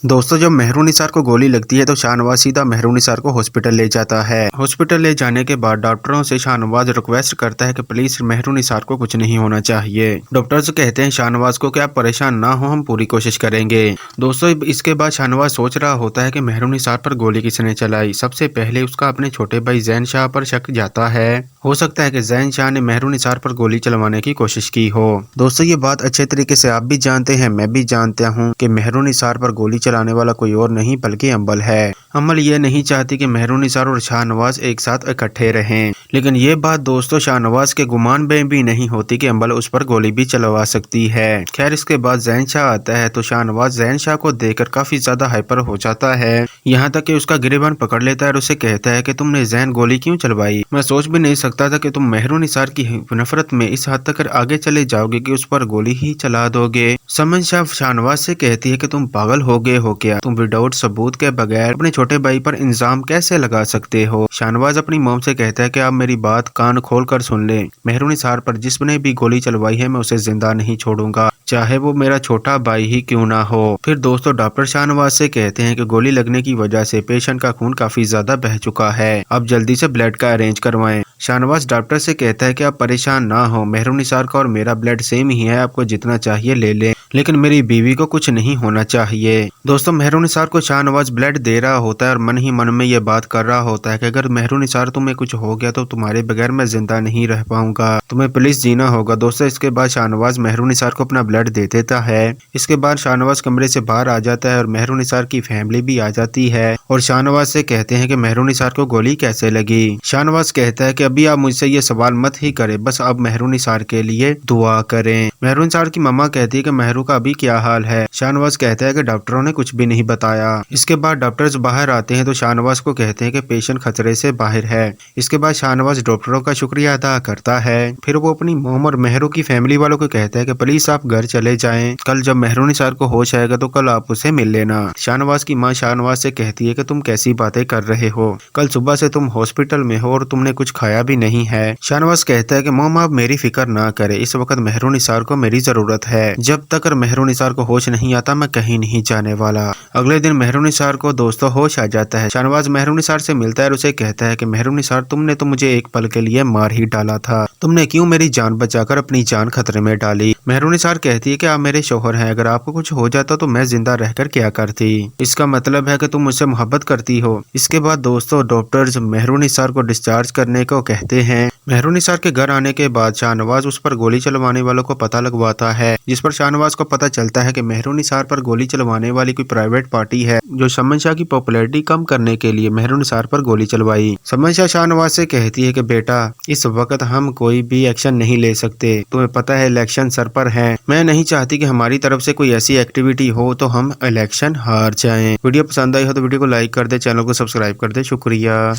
दोस्तों जब मेहरुनिसार को गोली लगती है तो शाहनवाज सीधा मेहरुनिसार को हॉस्पिटल ले जाता है। हॉस्पिटल ले जाने के बाद डॉक्टरों से शाहनवाज रिक्वेस्ट करता है कि प्लीज मेहरुनिसार को कुछ नहीं होना चाहिए। डॉक्टर्स कहते हैं शाहनवाज को कि आप परेशान ना हो, हम पूरी कोशिश करेंगे। दोस्तों इसके बाद शाहनवाज सोच रहा होता है कि मेहरुनिसार पर गोली किसने चलाई। सबसे पहले उसका अपने छोटे भाई जैन शाह पर शक जाता है। हो सकता है कि जैन शाह ने मेहरुनिसार पर गोली चलवाने की कोशिश की हो। दोस्तों ये बात अच्छे तरीके से आप भी जानते हैं, मैं भी जानता हूँ कि मेहरुनिसार पर गोली चलाने वाला कोई और नहीं बल्कि अम्बल है। अम्बल ये नहीं चाहती कि मेहरुनिसार और शाहनवाज एक साथ इकट्ठे रहें, लेकिन ये बात दोस्तों शाहनवाज के गुमान में भी नहीं होती कि अम्बल उस पर गोली भी चलवा सकती है। खैर इसके बाद जैन शाह आता है तो शाहनवाज जैन शाह को देखकर काफी ज्यादा हाइपर हो जाता है, यहाँ तक कि उसका गिरेबान पकड़ लेता है और उसे कहता है कि तुमने जैन गोली क्यों चलवाई। मैं सोच भी नहीं सकता था कि तुम मेहरुनिसार की नफरत में इस हद तक आगे चले जाओगे कि उस पर गोली ही चला दोगे। समन शाह शाहनवाज से कहती है कि तुम पागल हो गए हो क्या, तुम विदाउट सबूत के बगैर अपने छोटे भाई पर इल्जाम कैसे लगा सकते हो। शाहनवाज अपनी मॉम से कहता है कि आप मेरी बात कान खोल कर सुन ले, मेहरुनिसार पर जिसने भी गोली चलवाई है मैं उसे जिंदा नहीं छोड़ूंगा, चाहे वो मेरा छोटा भाई ही क्यों ना हो। फिर दोस्तों डॉक्टर शाहनवाज से कहते हैं कि गोली लगने की वजह से पेशेंट का खून काफी ज्यादा बह चुका है, अब जल्दी से ब्लड का अरेंज करवाएं। शाहनवाज डॉक्टर से कहता है कि आप परेशान ना हो, मेहरुनिसार का और मेरा ब्लड सेम ही है, आपको जितना चाहिए ले लें, लेकिन मेरी बीवी को कुछ नहीं होना चाहिए। दोस्तों मेहरुनिसार को शाहनवाज ब्लड दे रहा होता है और मन ही मन में ये बात कर रहा होता है कि अगर मेहरुनिसार तुम्हें कुछ हो गया तो तुम्हारे बगैर मैं जिंदा नहीं रह पाऊंगा, तुम्हें प्लीज जीना होगा। दोस्तों इसके बाद शाहनवाज मेहरुनिसार को अपना ब्लड दे देता है। इसके बाद शाहनवाज कमरे से बाहर आ जाता है और मेहरुनिसार की फैमिली भी आ जाती है और शाहनवाज से कहते हैं कि मेहरुनिसार को गोली कैसे लगी। शाहनवाज कहता है कि अभी आप मुझसे ये सवाल मत ही करें, बस अब मेहरुनिसार के लिए दुआ करें। मेहरुनिसार की मम्मा कहती है कि मेहरू का अभी क्या हाल है। शाहनवाज कहता है कि डॉक्टरों ने कुछ भी नहीं बताया। इसके बाद डॉक्टर्स बाहर आते हैं तो शाहनवाज को कहते हैं कि पेशेंट खतरे से बाहर है। इसके बाद शाहनवाज डॉक्टरों का शुक्रिया अदा करता है। फिर वो अपनी मोम और मेहरू की फैमिली वालों को कहता है कि प्लीज आप घर चले जाएं, कल जब मेहरुनिसार को होश आएगा तो कल आप उसे मिल लेना। शाहनवाज की माँ शाहनवाज से कहती है कि तुम कैसी बातें कर रहे हो, कल सुबह से तुम हॉस्पिटल में हो और तुमने कुछ खाया भी नहीं है। शाहनवाज कहता है कि मोम आप मेरी फिक्र ना करे, इस वक्त मेहरुनिसार को मेरी जरूरत है, जब तक मेहरुनिसार को होश नहीं आता मैं कहीं नहीं जाने वाला। अगले दिन मेहरुनिसार को दोस्तों होश आ जाता है। शाहनवाज मेहरुनिसार से मिलता है और उसे कहता है कि मेहरुनिसार तुमने तो मुझे एक पल के लिए मार ही डाला था, तुमने क्यों मेरी जान बचाकर अपनी जान खतरे में डाली। मेहरुनिसार कहती है कि आप मेरे शोहर हैं, अगर आपको कुछ हो जाता तो मैं जिंदा रहकर क्या करती, इसका मतलब है कि तुम मुझसे मोहब्बत करती हो। इसके बाद दोस्तों डॉक्टर्स मेहरुनिसार को डिस्चार्ज करने को कहते हैं। मेहरुनिसार के घर आने के बाद शाहनवाज उस पर गोली चलवाने वालों को पता लगवाता है, जिस पर शाहनवाज को पता चलता है कि मेहरुनिसार पर गोली चलवाने वाली कोई प्राइवेट पार्टी है जो समन शाह की पॉपुलैरिटी कम करने के लिए मेहरुनिसार पर गोली चलवाई। समन शाह शाहनवाज से कहती है कि बेटा इस वक्त हम कोई भी एक्शन नहीं ले सकते, तुम्हें पता है इलेक्शन सर पर है, मैं नहीं चाहती कि हमारी तरफ से कोई ऐसी एक्टिविटी हो तो हम इलेक्शन हार जाएं। वीडियो पसंद आई हो तो वीडियो को लाइक कर दे, चैनल को सब्सक्राइब कर दे। शुक्रिया।